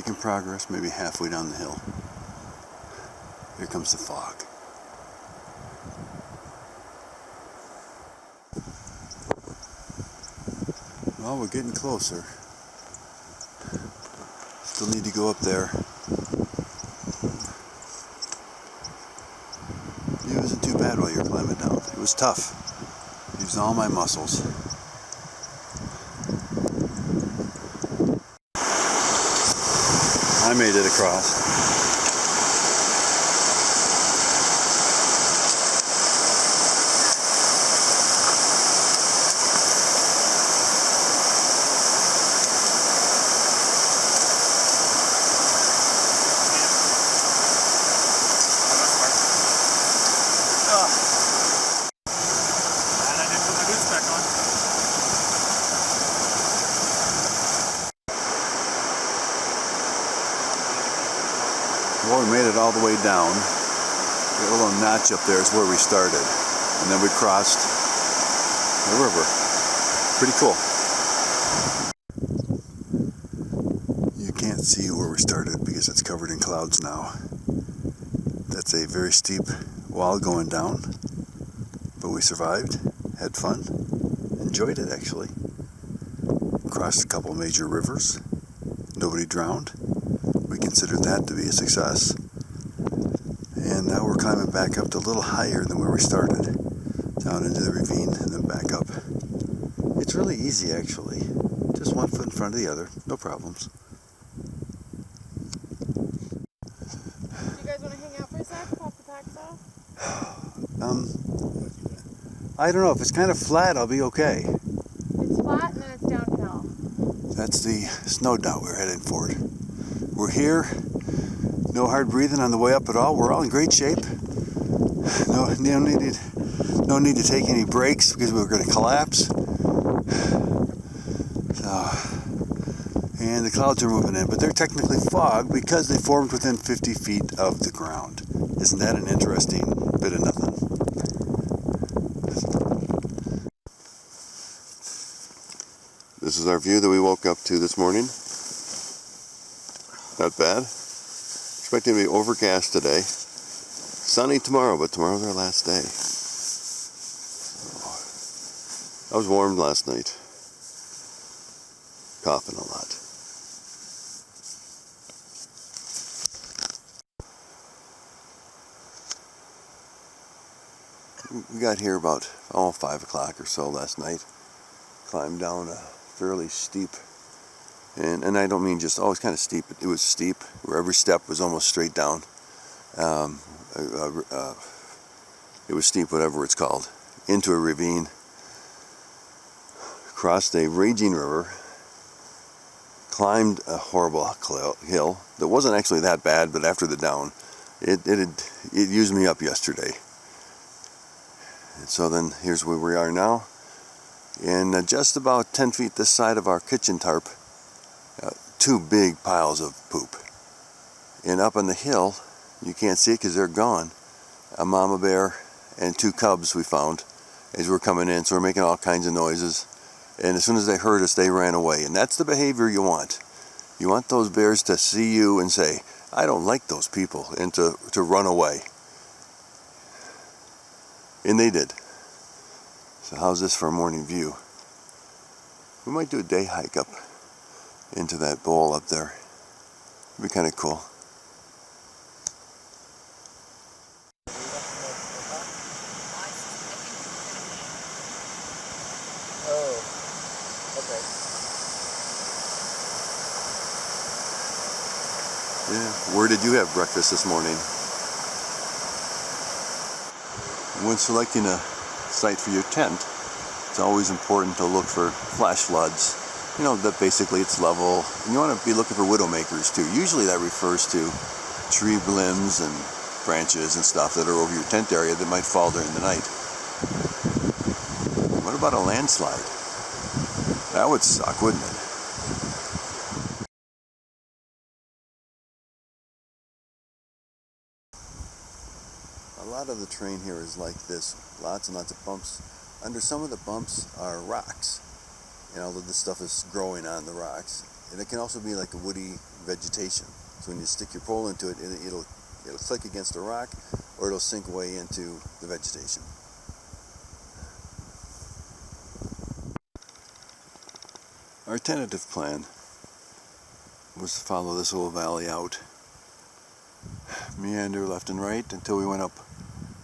making progress, maybe halfway down the hill. Here comes the fog. Well, we're getting closer. Still need to go up there. View isn't too bad while you're climbing down. It was tough. Used all my muscles. I made it across. Well, we made it all the way down. The little notch up there is where we started. And then we crossed the river. Pretty cool. You can't see where we started because it's covered in clouds now. That's a very steep wall going down. But we survived, had fun, enjoyed it actually. Crossed a couple major rivers. Nobody drowned. We considered that to be a success. And now we're climbing back up to a little higher than where we started. Down into the ravine and then back up. It's really easy actually. Just one foot in front of the other. No problems. Do you guys want to hang out for a sec? Pop the packs off? I don't know. If it's kind of flat, I'll be okay. It's flat and then it's downhill. That's the snow dot we're heading for. We're here, no hard breathing on the way up at all. We're all in great shape. No need to take any breaks because we were going to collapse. And the clouds are moving in, but they're technically fog because they formed within 50 feet of the ground. Isn't that an interesting bit of nothing? This is our view that we woke up to this morning. Not bad. Expecting to be overcast today. Sunny tomorrow, but tomorrow's our last day. I was warm last night. Coughing a lot. We got here about 5 o'clock or so last night. Climbed down a fairly steep, and I don't mean just, it's kind of steep. It was steep, where every step was almost straight down. It was steep, whatever it's called, into a ravine. Crossed a raging river. Climbed a horrible hill that wasn't actually that bad, but after the down, it used me up yesterday. And so then here's where we are now. And just about 10 feet this side of our kitchen tarp, 2 big piles of poop. And up on the hill, you can't see it because they're gone, a mama bear and 2 cubs we found as we're coming in. So we're making all kinds of noises. And as soon as they heard us, they ran away. And that's the behavior you want. You want those bears to see you and say, I don't like those people, and to run away. And they did. So how's this for a morning view? We might do a day hike up into that bowl up there. It'd be kind of cool. Yeah. Where did you have breakfast this morning? When selecting a site for your tent, it's always important to look for flash floods. You know, that basically it's level. And you want to be looking for widowmakers too. Usually that refers to tree limbs and branches and stuff that are over your tent area that might fall during the night. What about a landslide? That would suck, wouldn't it? A lot of the terrain here is like this, lots and lots of bumps. Under some of the bumps are rocks, and all of this stuff is growing on the rocks. And it can also be like a woody vegetation. So when you stick your pole into it, it'll click against a rock, or it'll sink away into the vegetation. Our tentative plan was to follow this little valley out, meander left and right until we went up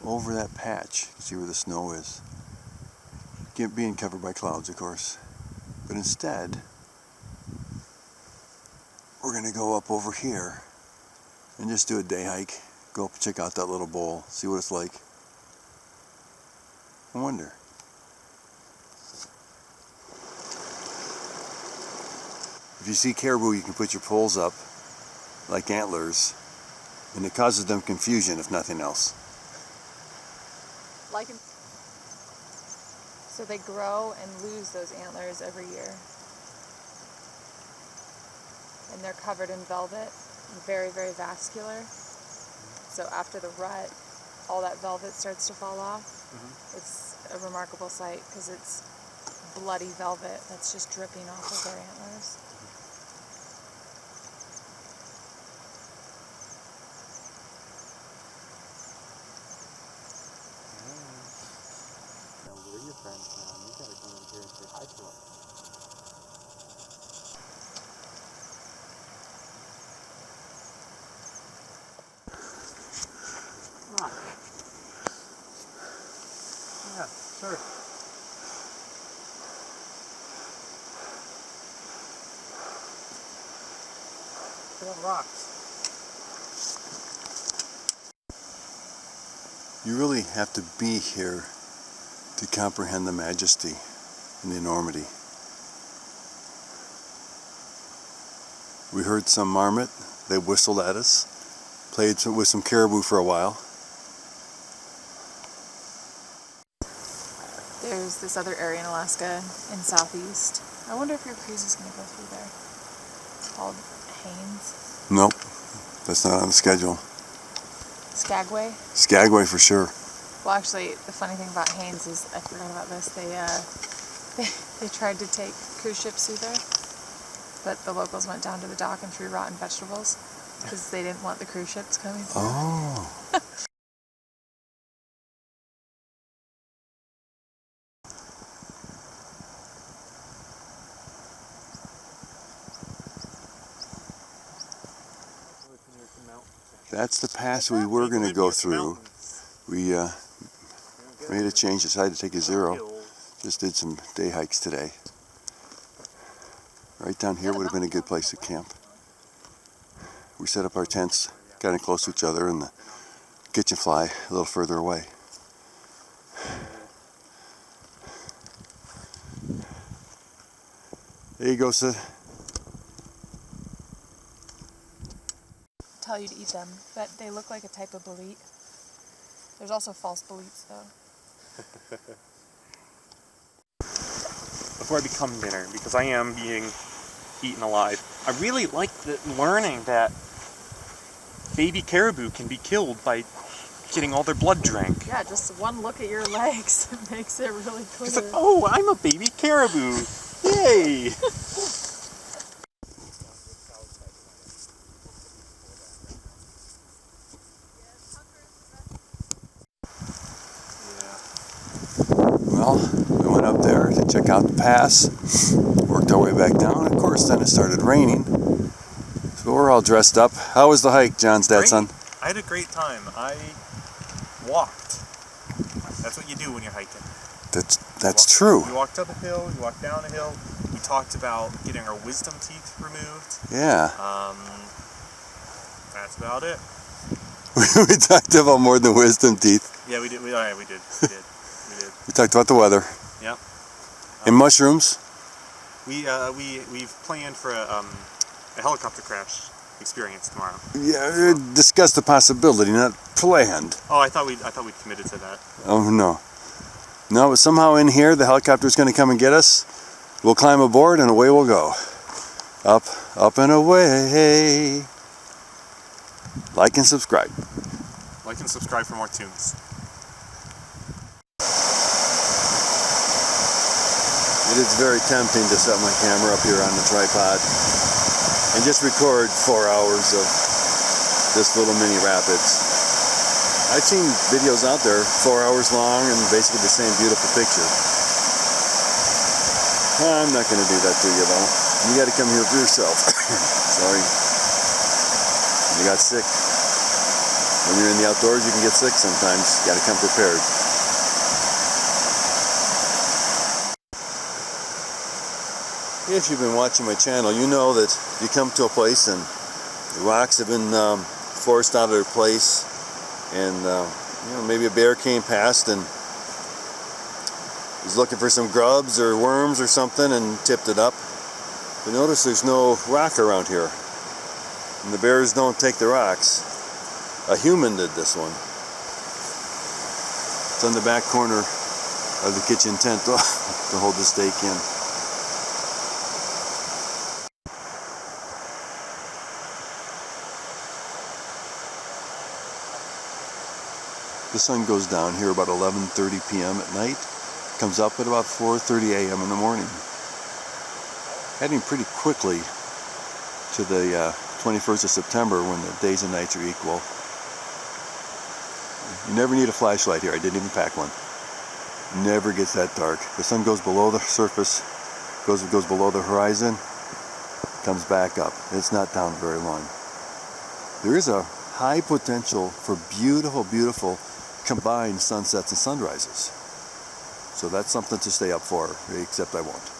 over that patch. See where the snow is. Being covered by clouds, of course. But instead, we're going to go up over here and just do a day hike. Go up and check out that little bowl, see what it's like. I wonder. If you see caribou, you can put your poles up like antlers, and it causes them confusion, if nothing else. So they grow and lose those antlers every year. And they're covered in velvet, very, very vascular. So after the rut, all that velvet starts to fall off. Mm-hmm. It's a remarkable sight because it's bloody velvet that's just dripping off of their antlers. Now, where are your friends now? You gotta come in here and say hi to them. Yeah, sure. Look at rocks. You really have to be here to comprehend the majesty and the enormity. We heard some marmot. They whistled at us. Played with some caribou for a while. There's this other area in Alaska in southeast. I wonder if your cruise is going to go through there. It's called Haines. Nope, that's not on the schedule. Skagway? Skagway for sure. Well, actually, the funny thing about Haines is, I forgot about this, they tried to take cruise ships through there, but the locals went down to the dock and threw rotten vegetables because they didn't want the cruise ships coming through. Oh. That's the pass we were going to go through. We made a change, decided to take a zero. Just did some day hikes today. Right down here would have been a good place to camp. We set up our tents kind of close to each other and the kitchen fly a little further away. There you go, Sid. Tell you to eat them, but they look like a type of bolete. There's also false boletes, though. Before I become dinner, because I am being eaten alive, I really like learning that baby caribou can be killed by getting all their blood drank. Yeah, just one look at your legs makes it really clear. It's like, oh, I'm a baby caribou. Yay! Well, we went up there to check out the pass, worked our way back down. Of course, then it started raining. So we're all dressed up. How was the hike, John's dad, son? I had a great time. I walked. That's what you do when you're hiking. That's true. We walked up a hill, we walked down a hill. We talked about getting our wisdom teeth removed. Yeah. That's about it. We talked about more than wisdom teeth. Yeah, we did. We did. We talked about the weather. Yep. And mushrooms. We've planned for a helicopter crash experience tomorrow. Yeah, discussed the possibility, not planned. Oh, I thought we'd committed to that. Oh no. No, but somehow in here the helicopter's going to come and get us. We'll climb aboard and away we'll go. Up, up and away. Like and subscribe. Like and subscribe for more tunes. It is very tempting to set my camera up here on the tripod. and just record 4 hours of this little mini rapids. I've seen videos out there 4 hours long and basically the same beautiful picture. I'm not going to do that to you though. You got to come here for yourself. Sorry. You got sick. When you're in the outdoors, you can get sick sometimes. You got to come prepared. If you've been watching my channel, you know that you come to a place and the rocks have been forced out of their place, and you know, maybe a bear came past and was looking for some grubs or worms or something and tipped it up. But notice there's no rock around here, and the bears don't take the rocks. A human did this one. It's on the back corner of the kitchen tent to hold the steak in. The sun goes down here about 11:30 p.m. at night, comes up at about 4:30 a.m. in the morning. Heading pretty quickly to the 21st of September when the days and nights are equal. You never need a flashlight here. I didn't even pack one. Never gets that dark. The sun goes below the surface, goes below the horizon, comes back up. It's not down very long. There is a high potential for beautiful, beautiful combined sunsets and sunrises. So that's something to stay up for, except I won't.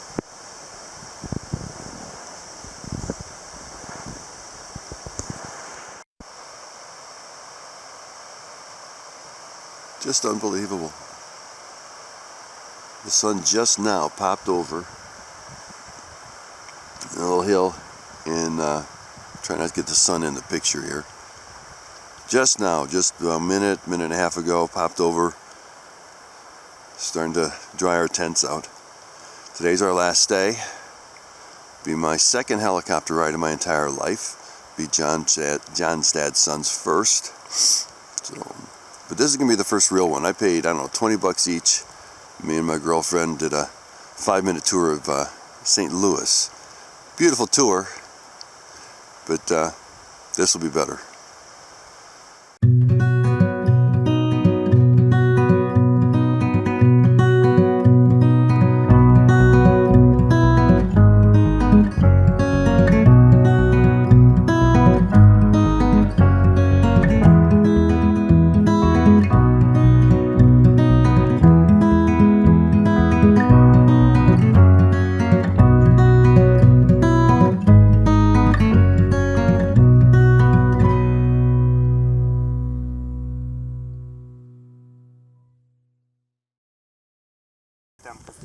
Just unbelievable. The sun just now popped over a little hill, and try not to get the sun in the picture here. Just now, just a minute and a half ago, popped over. Starting to dry our tents out. Today's our last day. Be my second helicopter ride in my entire life. Be John's dad's son's first. So, but this is gonna be the first real one. I paid, I don't know, 20 bucks each. Me and my girlfriend did a 5-minute tour of St. Louis. Beautiful tour, but this will be better.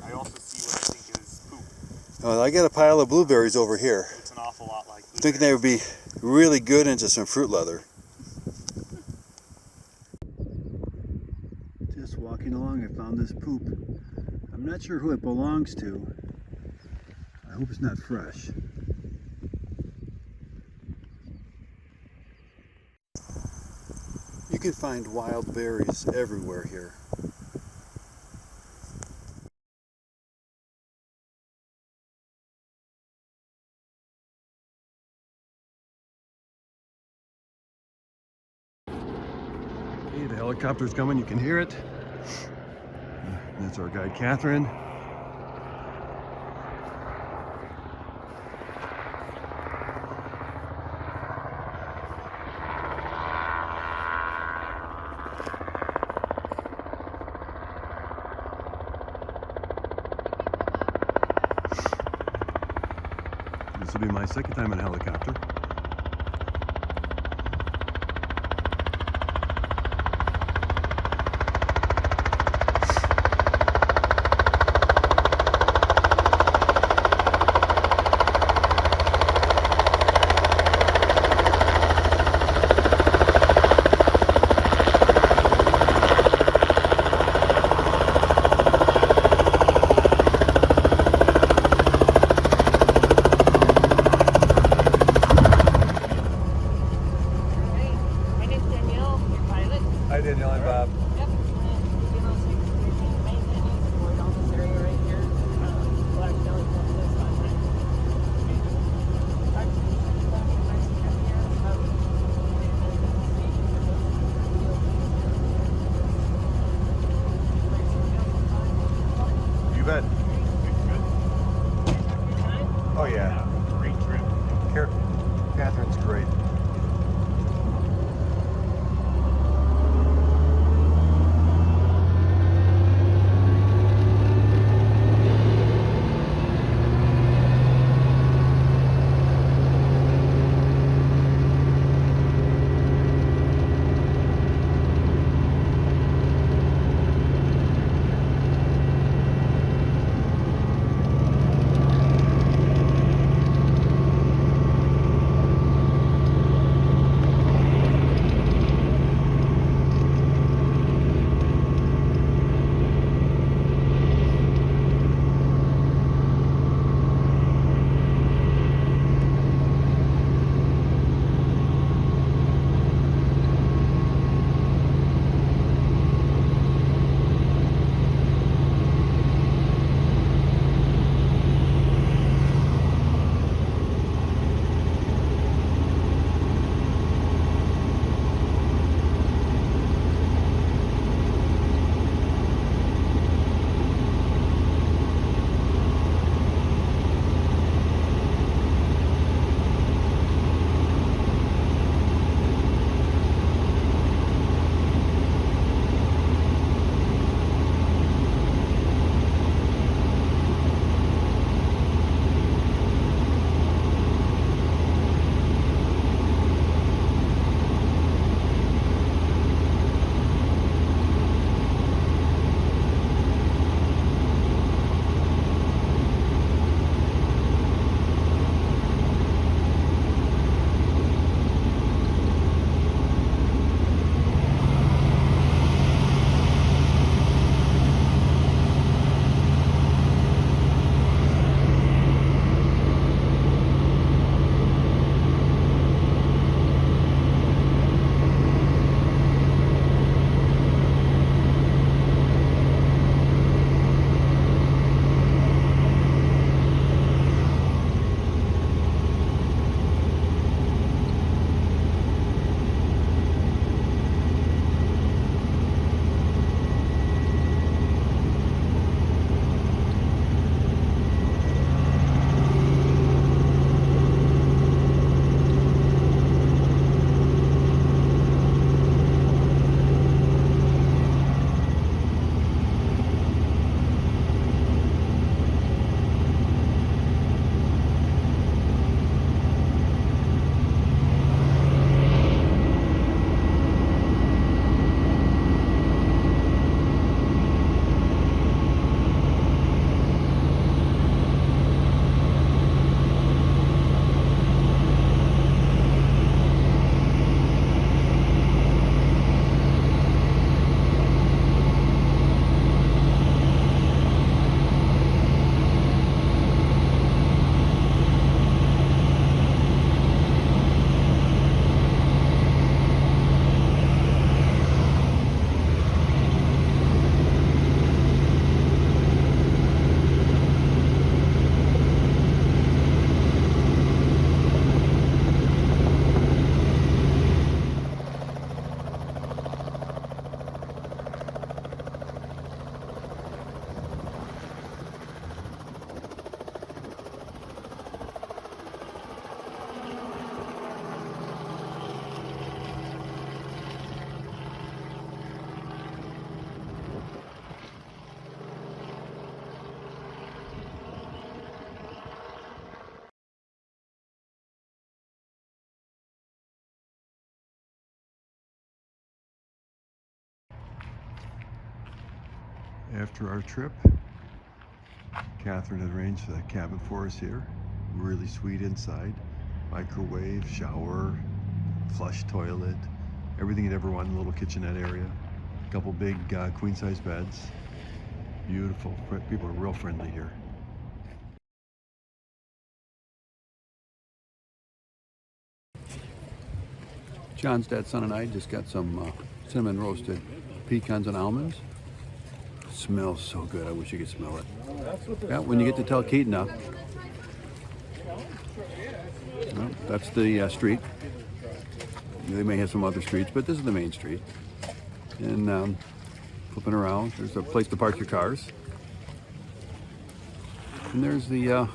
I also see what I think is poop. Oh, I got a pile of blueberries over here. It's an awful lot like blueberries. Thinking they would be really good into some fruit leather. Just walking along, I found this poop. I'm not sure who it belongs to. I hope it's not fresh. You can find wild berries everywhere here. Okay, the helicopter's coming, you can hear it. That's our guide, Catherine. This will be my second time in a helicopter. bet. Oh yeah. Great trip. Catherine's great. After our trip, Catherine had arranged a cabin for us here. Really sweet inside. Microwave, shower, flush toilet, everything you'd ever want in a little kitchenette area. A couple big queen-size beds. Beautiful. People are real friendly here. John's dad, son, and I just got some cinnamon roasted pecans and almonds. Smells so good. I wish you could smell it. Yeah, when you get to Talkeetna, well, that's the street. They may have some other streets, but this is the main street. And flipping around, there's a place to park your cars. And there's the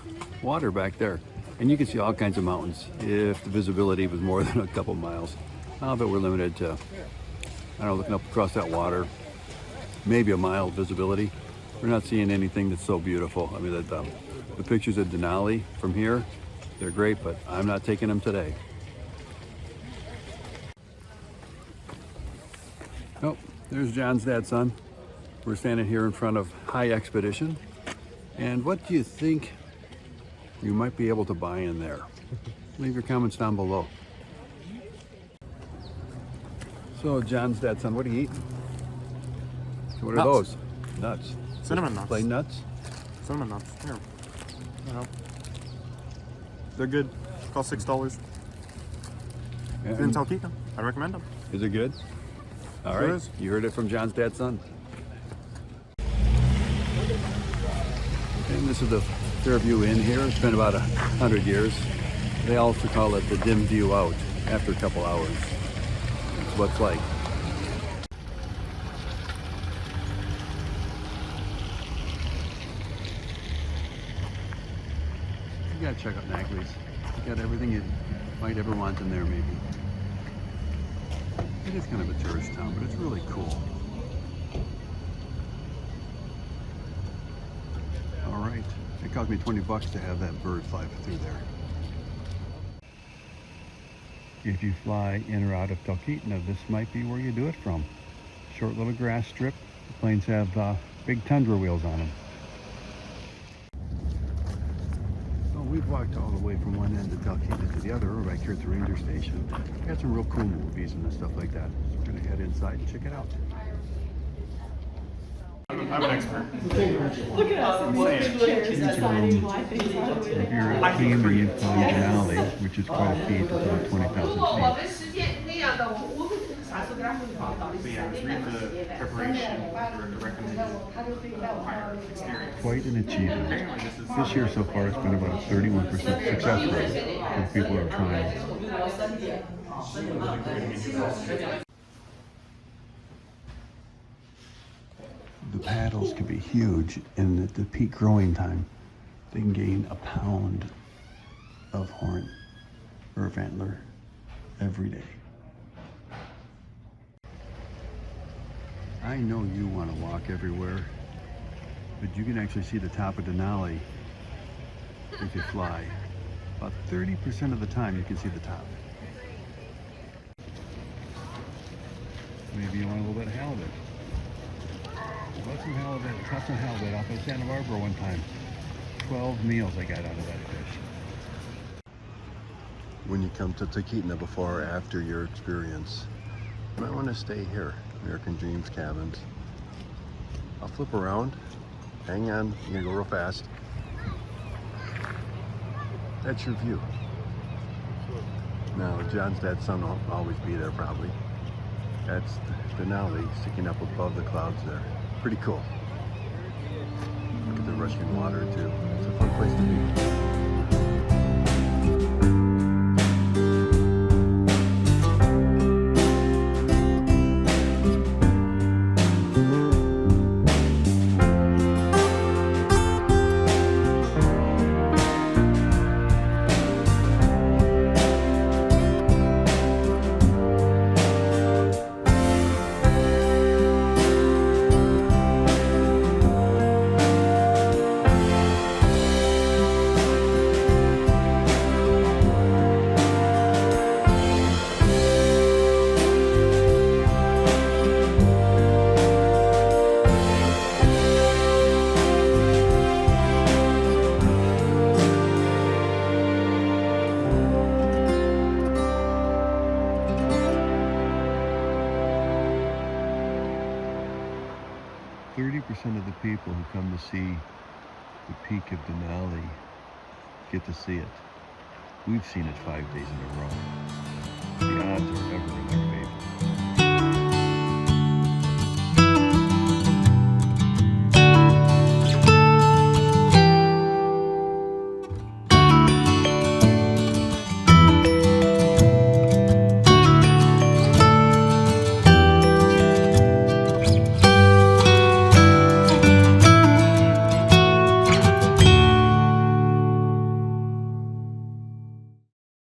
water back there. And you can see all kinds of mountains if the visibility was more than a couple miles. But we're limited to, I don't know, looking up across that water, maybe a mile visibility. We're not seeing anything that's so beautiful. I mean, the pictures of Denali from here, they're great, but I'm not taking them today. Oh, there's John's dad's son. We're standing here in front of High Expedition. And what do you think you might be able to buy in there? Leave your comments down below. So John's dad's son, what do you eat? So what are Nuts. those? Nuts. Cinnamon nuts. Plain nuts? Cinnamon nuts. Here. You know. They're good. Cost $6. Yeah. In Talkeetna. I recommend them. Is it good? All Sure right. is. You heard it from John's dad's son. And this is the Fairview Inn here. It's been about 100 years. They also call it the dim view out after a couple hours. That's what it's like. You gotta check out Anchorage. You got everything you might ever want in there, maybe. It is kind of a tourist town, but it's really cool. All right, it cost me 20 bucks to have that bird fly through there. If you fly in or out of Talkeetna, this might be where you do it from. Short little grass strip. The planes have big tundra wheels on them. So we've walked all the way from one end of Talkeetna to the other. We're back here at the Reindeer station. We got some real cool movies and stuff like that. So we're gonna head inside and check it out. I'm an expert. Look at us in these chairs deciding why things are the way If they you're are. a team or you fly Denali, which is quite a feat, it's about 20,000 feet. So yeah, let's read the preparation recommended experience. Quite an achievement. Apparently this is This year so far, it's been about a 31% success rate for people who are trying. The paddles can be huge, and at the peak growing time, they can gain a pound of horn or of antler every day. I know you want to walk everywhere, but you can actually see the top of Denali if you fly. About 30% of the time you can see the top. Maybe you want a little bit of halibut. Got some halibut, caught some halibut off of Santa Barbara one time. 12 meals I got out of that fish. When you come to Talkeetna before or after your experience, you might want to stay here, American Dreams Cabins. I'll flip around. Hang on, you're gonna go real fast. That's your view. Now, John's dad's son will always be there probably. That's Denali sticking up above the clouds there. Pretty cool. Look at the rushing water too. It's a fun place to be. 30% of the people who come to see the peak of Denali get to see it. We've seen it 5 days in a row. The odds are